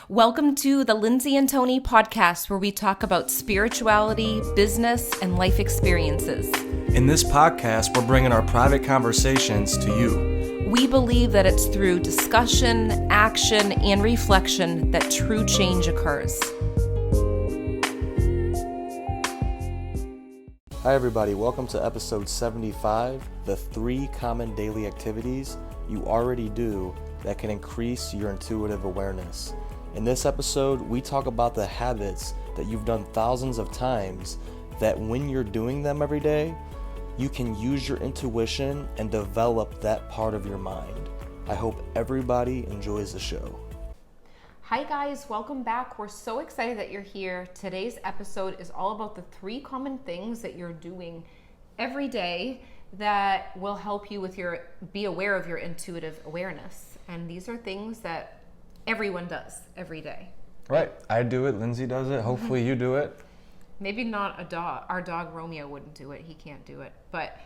Welcome to the Lindsay and Tony podcast, where we talk about spirituality, business, and life experiences. In this podcast, we're bringing our private conversations to you. We believe that it's through discussion, action, and reflection that true change occurs. Hi everybody, welcome to episode 75, the 3 common daily activities you already do that can increase your intuitive awareness. In this episode, we talk about the habits that you've done thousands of times that when you're doing them every day, you can use your intuition and develop that part of your mind. I hope everybody enjoys the show. Hi guys, welcome back. We're so excited that you're here. Today's episode is all about the 3 common things that you're doing every day that will help you with be aware of your intuitive awareness. And these are things that everyone does every day. Right. I do it. Lindsay does it. Hopefully you do it. Maybe not a dog. Our dog Romeo wouldn't do it. He can't do it. But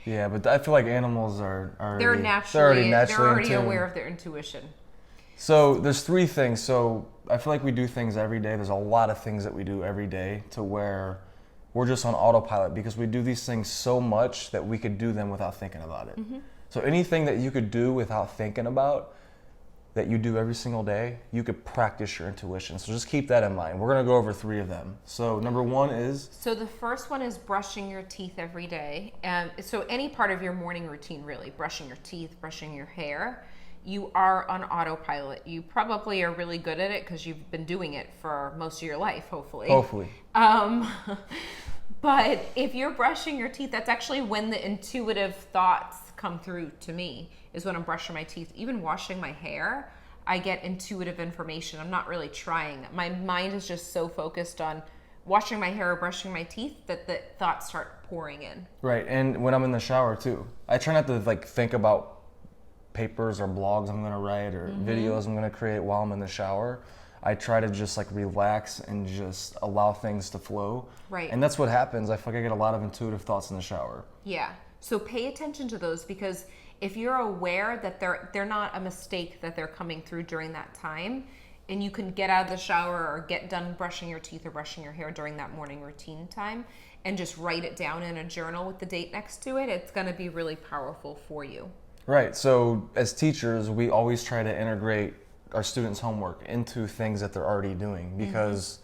yeah, but I feel like animals are they're already aware of their intuition. So there's 3 things. So I feel like we do things every day. There's a lot of things that we do every day to where we're just on autopilot because we do these things so much that we could do them without thinking about it. Mm-hmm. So anything that you could do without thinking about, that you do every single day, you could practice your intuition. So just keep that in mind. We're going to go over 3 of them. So number 1 is? So the first one is brushing your teeth every day. And so any part of your morning routine, really, brushing your teeth, brushing your hair, you are on autopilot. You probably are really good at it because you've been doing it for most of your life, hopefully. But if you're brushing your teeth, that's actually when the intuitive thoughts come through to me, is when I'm brushing my teeth. Even washing my hair, I get intuitive information. I'm not really trying. My mind is just so focused on washing my hair or brushing my teeth that the thoughts start pouring in. Right, and when I'm in the shower too. I try not to think about papers or blogs I'm going to write or videos I'm going to create while I'm in the shower. I try to just relax and just allow things to flow. Right. And that's what happens. I feel like I get a lot of intuitive thoughts in the shower. Yeah. So pay attention to those, because if you're aware that they're not a mistake that they're coming through during that time, and you can get out of the shower or get done brushing your teeth or brushing your hair during that morning routine time and just write it down in a journal with the date next to it, it's going to be really powerful for you. Right. So as teachers, we always try to integrate our students' homework into things that they're already doing, because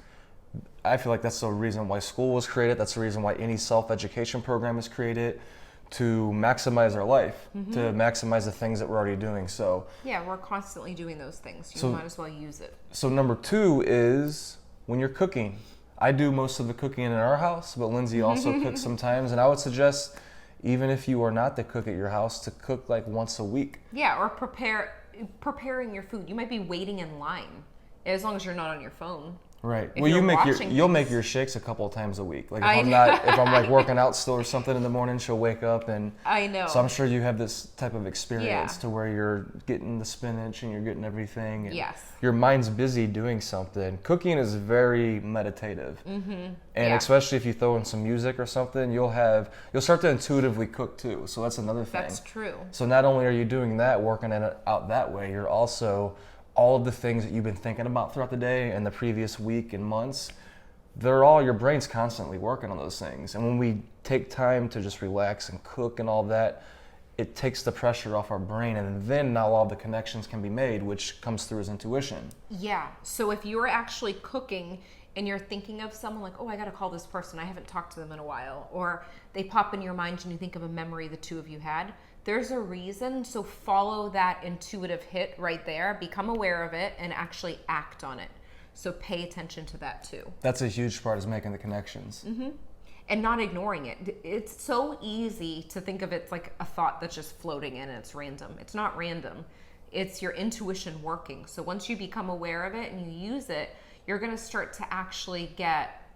I feel like that's the reason why school was created. That's the reason why any self-education program is created, to maximize our life, to maximize the things that we're already doing. So yeah, we're constantly doing those things. You might as well use it. So number 2 is when you're cooking. I do most of the cooking in our house, but Lindsay also cooks sometimes. And I would suggest, even if you are not the cook at your house, to cook once a week. Yeah, or preparing your food. You might be waiting in line, as long as you're not on your phone. Right. Well, you'll make your shakes a couple of times a week. If I'm working out still or something in the morning, she'll wake up and I know. So I'm sure you have this type of experience to where you're getting the spinach and you're getting everything. And yes. Your mind's busy doing something. Cooking is very meditative. And especially if you throw in some music or something, you'll start to intuitively cook too. So that's another thing. That's true. So not only are you doing that, working it out that way, you're also all of the things that you've been thinking about throughout the day and the previous week and months, your brain's constantly working on those things. And when we take time to just relax and cook and all that, it takes the pressure off our brain, and then now all the connections can be made, which comes through as intuition. Yeah. So if you're actually cooking and you're thinking of someone I got to call this person, I haven't talked to them in a while, or they pop in your mind and you think of a memory the 2 of you had, there's a reason. So follow that intuitive hit right there, become aware of it, and actually act on it. So pay attention to that too. That's a huge part, is making the connections. And not ignoring it. It's so easy to think of it like a thought that's just floating in and it's random. It's not random. It's your intuition working. So once you become aware of it and you use it, you're going to start to actually get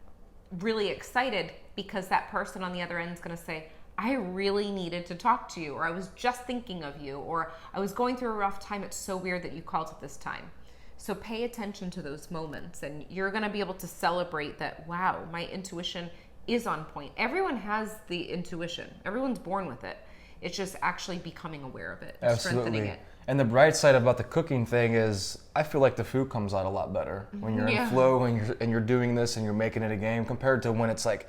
really excited, because that person on the other end is going to say, I really needed to talk to you, or I was just thinking of you, or I was going through a rough time. It's so weird that you called at this time. So pay attention to those moments, and you're going to be able to celebrate that, wow, my intuition is on point. Everyone has the intuition. Everyone's born with it. It's just actually becoming aware of it, Absolutely. strengthening it. And the bright side about the cooking thing is I feel like the food comes out a lot better when you're in flow and you're doing this and you're making it a game compared to when it's like,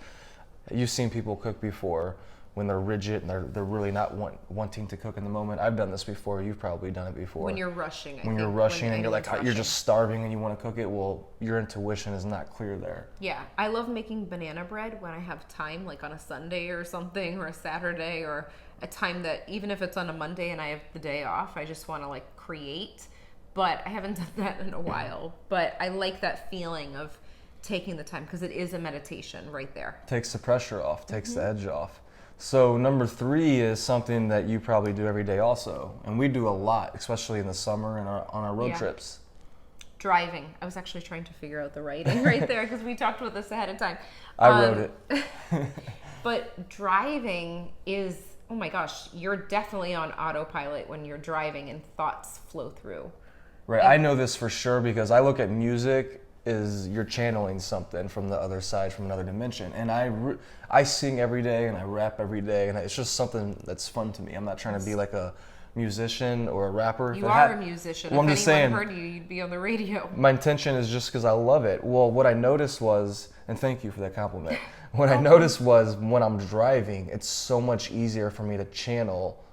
you've seen people cook before when they're rigid and they're really not wanting to cook in the moment. I've done this before. You've probably done it before. When you're rushing. When you're rushing and you're like, you're just starving and you want to cook it. Well, your intuition is not clear there. Yeah. I love making banana bread when I have time, like on a Sunday or something, or a Saturday, or a time that even if it's on a Monday and I have the day off, I just want to like create. But I haven't done that in a while. But I like that feeling of taking the time because it is a meditation right there. Takes the pressure off, takes the edge off. So number 3 is something that you probably do every day also. And we do a lot, especially in the summer and on our road trips. Driving. I was actually trying to figure out the writing right there because we talked about this ahead of time. I wrote it. But driving is, oh my gosh, you're definitely on autopilot when you're driving and thoughts flow through. Right. I know this for sure because I look at music is you're channeling something from the other side, from another dimension. And I sing every day and I rap every day, and it's just something that's fun to me. I'm not trying to be like a musician or a rapper. You are a musician. Well, if anyone heard you, you'd be on the radio. My intention is just because I love it. Well, what I noticed was, and thank you for that compliment, what I noticed was when I'm driving, it's so much easier for me to channel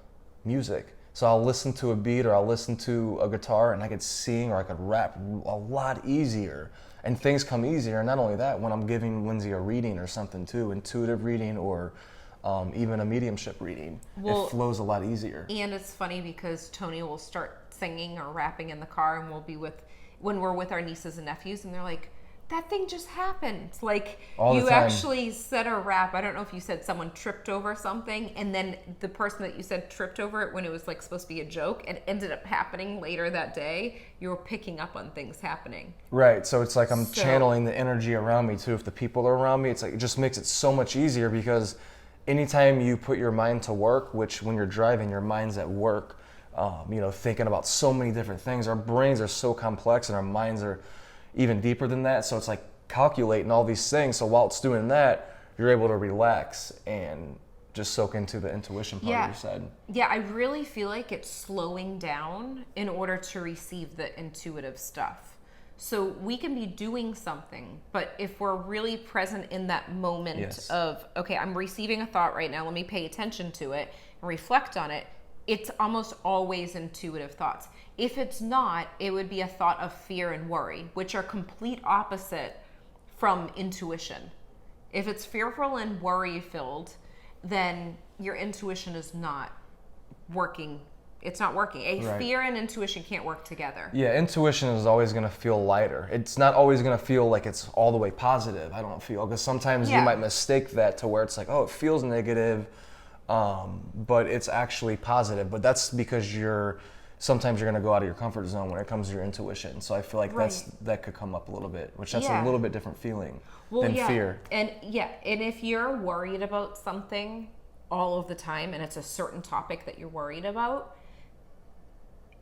music. So I'll listen to a beat or I'll listen to a guitar and I could sing or I could rap a lot easier. And things come easier. And not only that, when I'm giving Lindsay a reading or something too, intuitive reading or even a mediumship reading, it flows a lot easier. And it's funny because Tony will start singing or rapping in the car and when we're with our nieces and nephews and they're like, that thing just happened. Like you actually said a rap. I don't know if you said someone tripped over something and then the person that you said tripped over it when it was like supposed to be a joke and ended up happening later that day. You were picking up on things happening. Right. So it's like I'm channeling the energy around me too. If the people are around me, it's like it just makes it so much easier because anytime you put your mind to work, which when you're driving, your mind's at work, thinking about so many different things. Our brains are so complex and our minds are even deeper than that. So it's like calculating all these things. So while it's doing that, you're able to relax and just soak into the intuition part of your side. Yeah, I really feel like it's slowing down in order to receive the intuitive stuff. So we can be doing something, but if we're really present in that moment of, okay, I'm receiving a thought right now, let me pay attention to it and reflect on it, it's almost always intuitive thoughts. If it's not, it would be a thought of fear and worry, which are complete opposite from intuition. If it's fearful and worry filled, then your intuition is not working. It's not working. Fear and intuition can't work together. Yeah, intuition is always going to feel lighter. It's not always going to feel like it's all the way positive, I don't feel. Because sometimes you might mistake that to where it's like, oh, it feels negative, but it's actually positive. But that's because sometimes you're going to go out of your comfort zone when it comes to your intuition. So I feel like that could come up a little bit, which that's a little bit different feeling than fear. And if you're worried about something all of the time and it's a certain topic that you're worried about,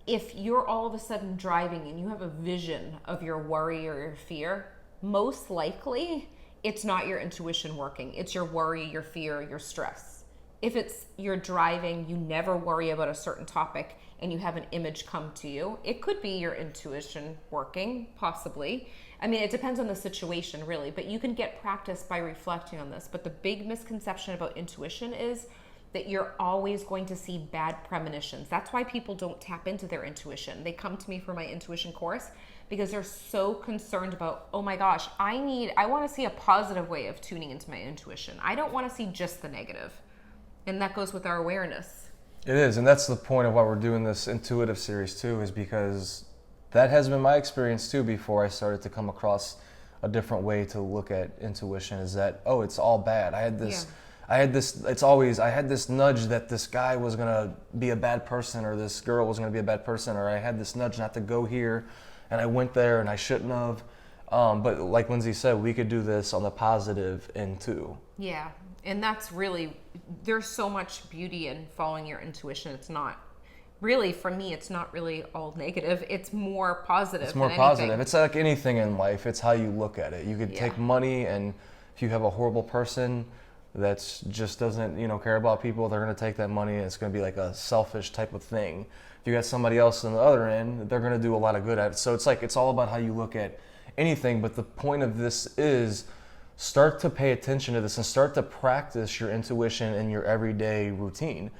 if you're all of a sudden driving and you have a vision of your worry or your fear, most likely it's not your intuition working. It's your worry, your fear, your stress. If it's you're driving, you never worry about a certain topic and you have an image come to you, it could be your intuition working, possibly. I mean, it depends on the situation, really, but you can get practice by reflecting on this. But the big misconception about intuition is that you're always going to see bad premonitions. That's why people don't tap into their intuition. They come to me for my intuition course because they're so concerned about, oh my gosh, I want to see a positive way of tuning into my intuition. I don't want to see just the negative. And that goes with our awareness. It is, and that's the point of why we're doing this intuitive series too, is because that has been my experience too before I started to come across a different way to look at intuition, is that, oh, it's all bad. I had this nudge that this guy was gonna be a bad person or this girl was gonna be a bad person, or I had this nudge not to go here and I went there and I shouldn't have. But like Lindsay said, we could do this on the positive end too. Yeah, and that's really, there's so much beauty in following your intuition. It's not really, for me, it's not really all negative. It's more positive. It's more positive. It's like anything in life. It's how you look at it. You could take money, and if you have a horrible person that just doesn't, care about people, they're going to take that money and it's going to be like a selfish type of thing. If you got somebody else on the other end, they're going to do a lot of good at it. So it's like, it's all about how you look at anything. But the point of this is start to pay attention to this and start to practice your intuition in your everyday routine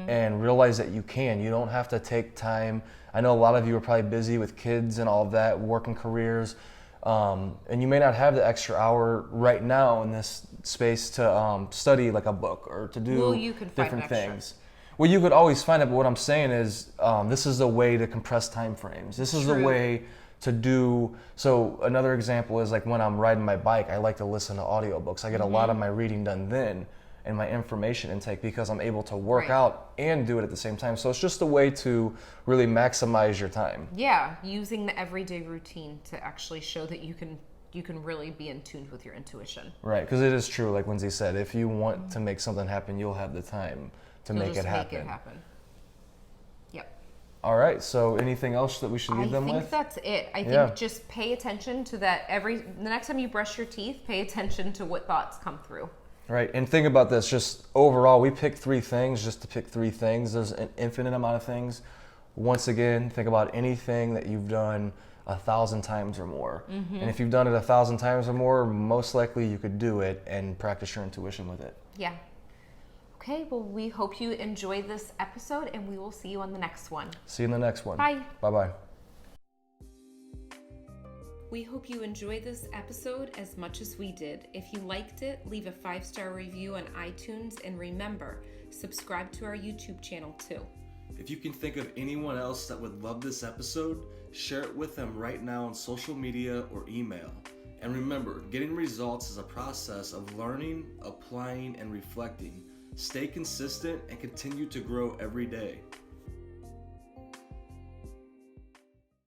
and realize that you can. You don't have to take time. I know a lot of you are probably busy with kids and all of that, working careers. And you may not have the extra hour right now in this space to study like a book or to do you can find different extra. things. Well, you could always find it, but what I'm saying is this is the way to compress time frames. This is the way to do. So another example is like when I'm riding my bike, I like to listen to audiobooks. I get a lot of my reading done then and my information intake because I'm able to work out and do it at the same time. So it's just a way to really maximize your time. Yeah, using the everyday routine to actually show that you can really be in tune with your intuition. Right, because it is true, like Lindsay said, if you want to make something happen, you'll have the time to make it happen. Yep. All right, so anything else that we should leave them with? I think that's it. I think just pay attention to that the next time you brush your teeth, pay attention to what thoughts come through. Right, and think about this, just overall, we picked 3 things just to pick 3 things. There's an infinite amount of things. Once again, think about anything that you've done 1,000 times or more. And if you've done it 1,000 times or more, most likely you could do it and practice your intuition with it. Yeah. Okay, well, we hope you enjoyed this episode, and we will see you on the next one. See you in the next one. Bye. Bye-bye. We hope you enjoyed this episode as much as we did. If you liked it, leave a 5-star review on iTunes, and remember, subscribe to our YouTube channel too. If you can think of anyone else that would love this episode, share it with them right now on social media or email. And remember, getting results is a process of learning, applying, and reflecting. Stay consistent and continue to grow every day.